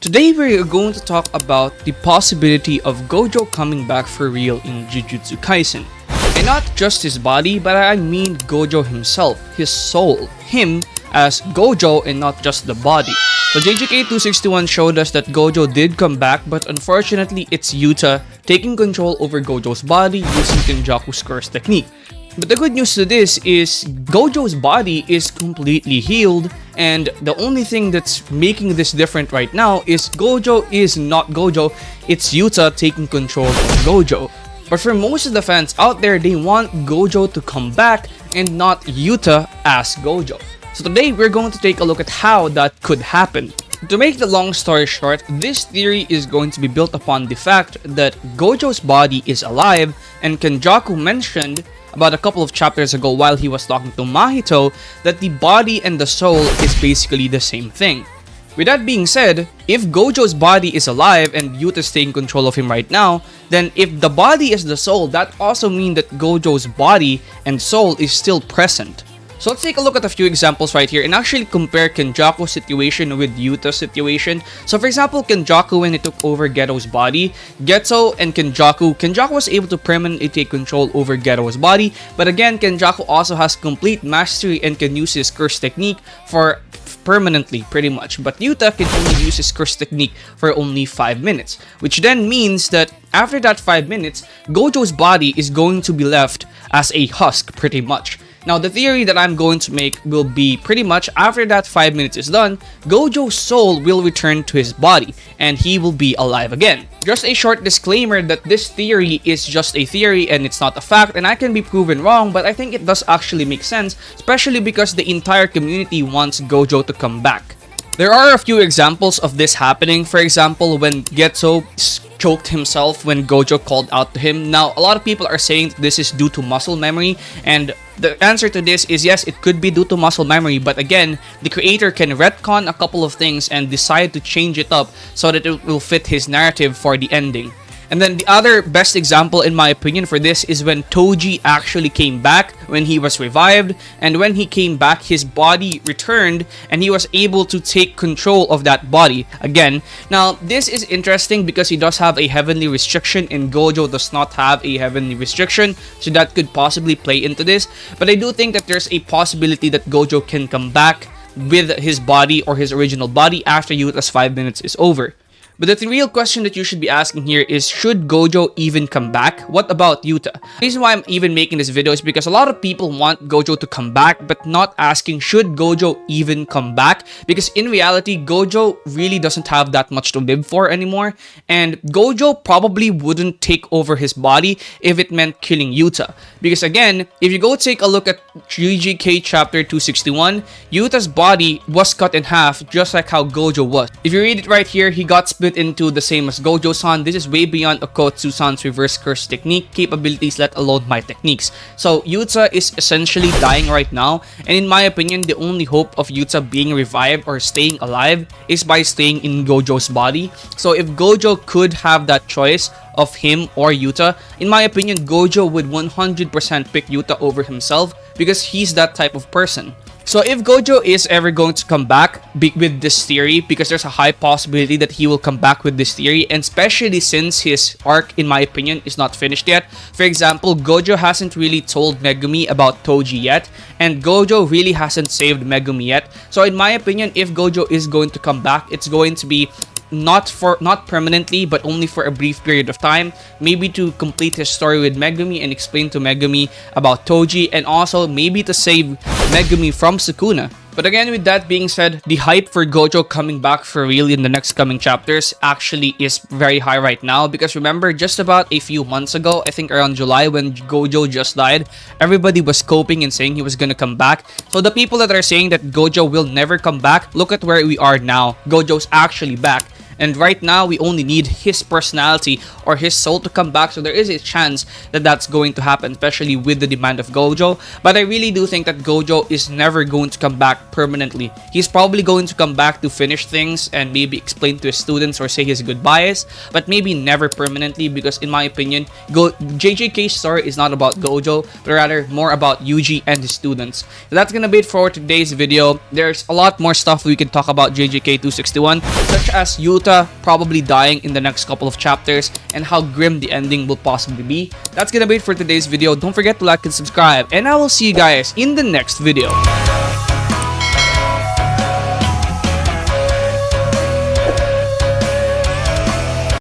Today we're going to talk about the possibility of Gojo coming back for real in Jujutsu Kaisen. And not just his body, but I mean Gojo himself, his soul, him as Gojo and not just the body. So JJK 261 showed us that Gojo did come back, but unfortunately it's Yuta taking control over Gojo's body using Kenjaku's curse technique. But the good news to this is Gojo's body is completely healed, and the only thing that's making this different right now is Gojo is not Gojo, it's Yuta taking control of Gojo. But for most of the fans out there, they want Gojo to come back and not Yuta as Gojo. So today we're going to take a look at how that could happen. To make the long story short, this theory is going to be built upon the fact that Gojo's body is alive, and Kenjaku mentioned about a couple of chapters ago while he was talking to Mahito that the body and the soul is basically the same thing. With that being said, if Gojo's body is alive and Yuta is taking control of him right now, then if the body is the soul, that also means that Gojo's body and soul is still present. So let's take a look at a few examples right here and actually compare Kenjaku's situation with Yuta's situation. So for example, Kenjaku, when he took over Geto's body, Geto and Kenjaku was able to permanently take control over Geto's body. But again, Kenjaku also has complete mastery and can use his curse technique for permanently, pretty much. But Yuta can only use his curse technique for only 5 minutes. Which then means that after that 5 minutes, Gojo's body is going to be left as a husk, pretty much. Now, the theory that I'm going to make will be pretty much after that 5 minutes is done, Gojo's soul will return to his body and he will be alive again. Just a short disclaimer that this theory is just a theory and it's not a fact, and I can be proven wrong, but I think it does actually make sense, especially because the entire community wants Gojo to come back. There are a few examples of this happening. For example, when Geto choked himself when Gojo called out to him. Now, a lot of people are saying this is due to muscle memory, and the answer to this is yes, it could be due to muscle memory, but again, the creator can retcon a couple of things and decide to change it up so that it will fit his narrative for the ending. And then the other best example in my opinion for this is when Toji actually came back when he was revived, and when he came back his body returned and he was able to take control of that body again. Now this is interesting because he does have a heavenly restriction and Gojo does not have a heavenly restriction, so that could possibly play into this. But I do think that there's a possibility that Gojo can come back with his body or his original body after Yuta's 5 minutes is over. But the real question that you should be asking here is, should Gojo even come back? What about Yuta? The reason why I'm even making this video is because a lot of people want Gojo to come back, but not asking, should Gojo even come back? Because in reality, Gojo really doesn't have that much to live for anymore, and Gojo probably wouldn't take over his body if it meant killing Yuta. Because again, if you go take a look at JJK chapter 261, Yuta's body was cut in half just like how Gojo was. If you read it right here, he got split into the same as Gojo-san. This is way beyond Okkotsu-san's reverse curse technique capabilities, let alone my techniques. So Yuta is essentially dying right now, and in my opinion, the only hope of Yuta being revived or staying alive is by staying in Gojo's body. So if Gojo could have that choice of him or Yuta, in my opinion, Gojo would 100% pick Yuta over himself because he's that type of person. So if Gojo is ever going to come back with this theory, because there's a high possibility that he will come back with this theory, and especially since his arc, in my opinion, is not finished yet. For example, Gojo hasn't really told Megumi about Toji yet, and Gojo really hasn't saved Megumi yet. So in my opinion, if Gojo is going to come back, it's going to be not permanently, but only for a brief period of time, maybe to complete his story with Megumi and explain to Megumi about Toji, and also maybe to save Megumi from Sukuna. But again, with that being said, the hype for Gojo coming back for real in the next coming chapters actually is very high right now, because remember, just about a few months ago, I think around July when Gojo just died, everybody was coping and saying he was gonna come back. So the people that are saying that Gojo will never come back, look at where we are now. Gojo's actually back. And right now, we only need his personality or his soul to come back. So there is a chance that that's going to happen, especially with the demand of Gojo. But I really do think that Gojo is never going to come back permanently. He's probably going to come back to finish things and maybe explain to his students or say his goodbyes, but maybe never permanently, because in my opinion, JJK's story is not about Gojo, but rather more about Yuji and his students. So that's gonna be it for today's video. There's a lot more stuff we can talk about JJK 261, such as Yuta Yuta probably dying in the next couple of chapters, and how grim the ending will possibly be. That's gonna be it for today's video. Don't forget to like and subscribe, and I will see you guys in the next video.